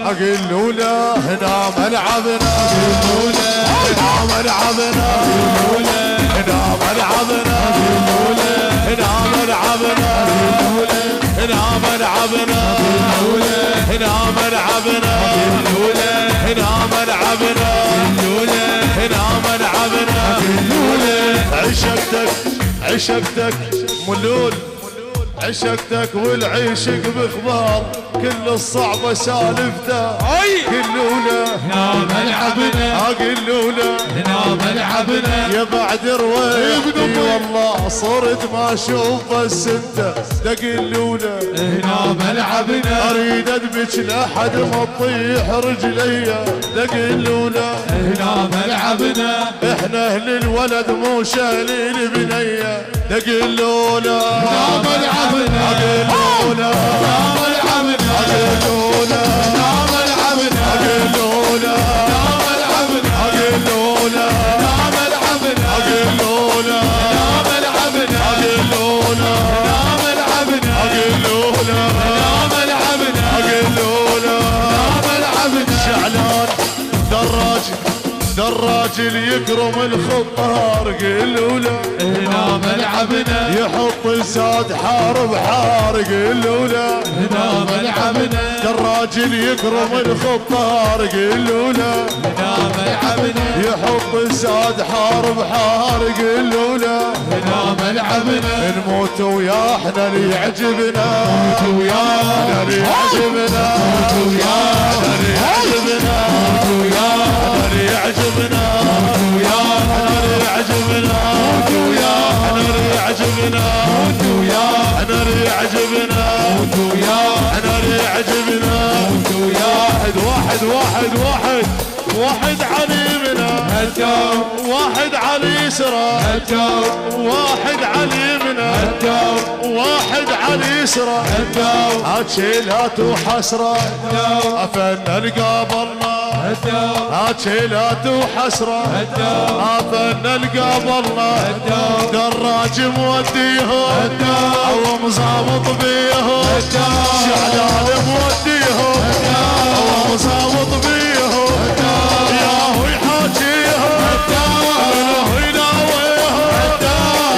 اقول له هنا ملعبنا، هنا ملعبنا، هنا ملعبنا، هنا ملعبنا، هنا ملعبنا، هنا ملعبنا، هنا ملعبنا، هنا ملعبنا. عشقتك عشقتك ملول، عشقتك والعيشق بخبار، كل الصعبة سالفته قلوله هنا ملعبنا، قلوله هنا ملعبنا. يا بعد رويتي والله صرت ما اشوف بس انت دقلوله هنا ملعبنا، اريد ادبك لحد ما تطيح رجلي دقلوله هنا ملعبنا. احنا اهل الولد مو شايلين بنيه دقلوله هنا ملعبنا، دقلوله هنا ملعبنا، دقلوله هنا ملعبنا، دقلوله هنا ملعبنا، دقلوله هنا ملعبنا، دقلوله هنا ملعبنا، دقلوله هنا ملعبنا، دقلوله هنا ملعبنا، دقلوله هنا ملعبنا. شعلان دراج اللي يكرم الخطار قلوله هنا ملعبنا، يحط الزاد حار بحار قلوله هنا ملعبنا، دراج اللي يكرم الخطار قلوله هنا ملعبنا، يحط الزاد حار بحار قلوله هنا ملعبنا. نموت ويا احنا اللي يعجبنا، موت ويانا اللي يعجبنا، ويانا اللي يعجبنا، ويانا اللي يعجبنا، ويانا اللي يعجبنا، ويانا اللي يعجبنا، ويانا انا اللي يعجبنا، ويانا انا اللي يعجبنا. واحد واحد واحد واحد علي منا الدور، واحد علي يسرى، الدور، واحد علي منا الدور، واحد علي يسرى. الدور، هاتشيلات وحسرة افن القابلنا، هاتشيلات وحسرة افن القابلنا. دراج موديهم او مزابط بيهم، شعلان موديهم او مزابط بيهم. ياهو يحاجيهم منو يناويهم،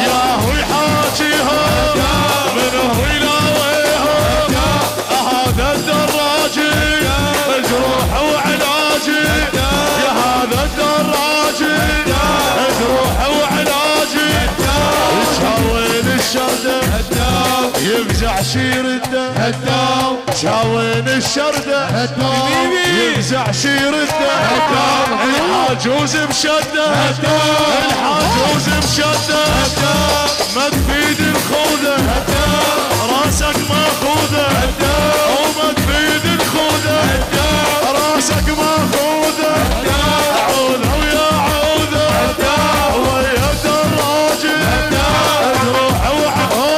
ياهو يحاجيهم منو يناويهم. هذا الدراجي جروح وعلاجي، يا هذا الدراجي جروح وعلاجي. شاوين الشردة يفزع شير الدم، شاوين الشردة يفزع شير الدم. الحاجوز بشدة، الحاجوز بشدة، ما تفيد الخوذة راسك ماخوذة، وما تفيد الخوذة راسك ماخوذة. عوذة ويا عوذة ويا دراجي روح وعقل.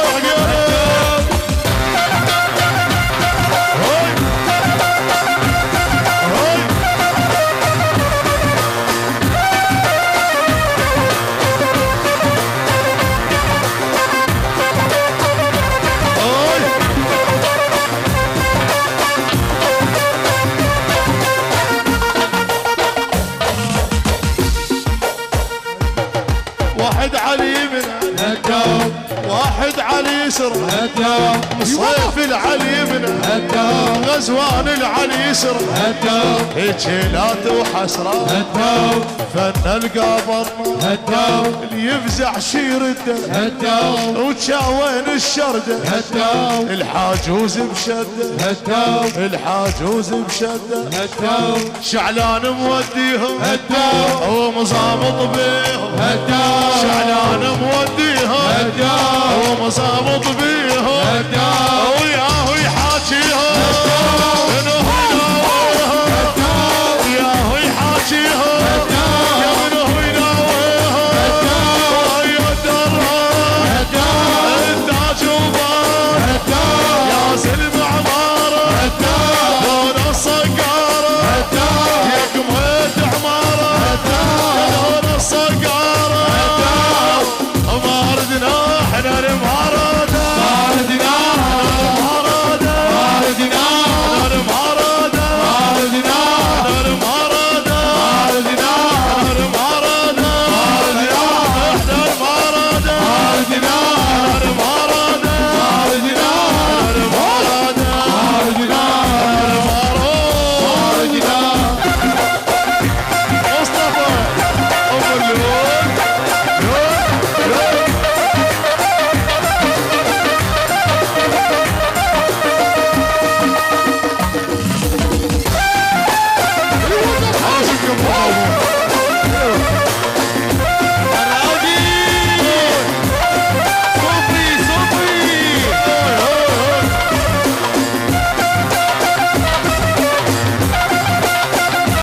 واحد على يمنه، واحد على يسره، صيف العلي يمنه، غزوان العلي يسره. هجيلات وحسره فن القبر اللي يفزع شير الدم، وتشاوين الشرده الحاجوز بشده، الحاجوز بشده. شعلان موديهم ومصامط بيهم، شعلان موديهم ومصامط بيهم.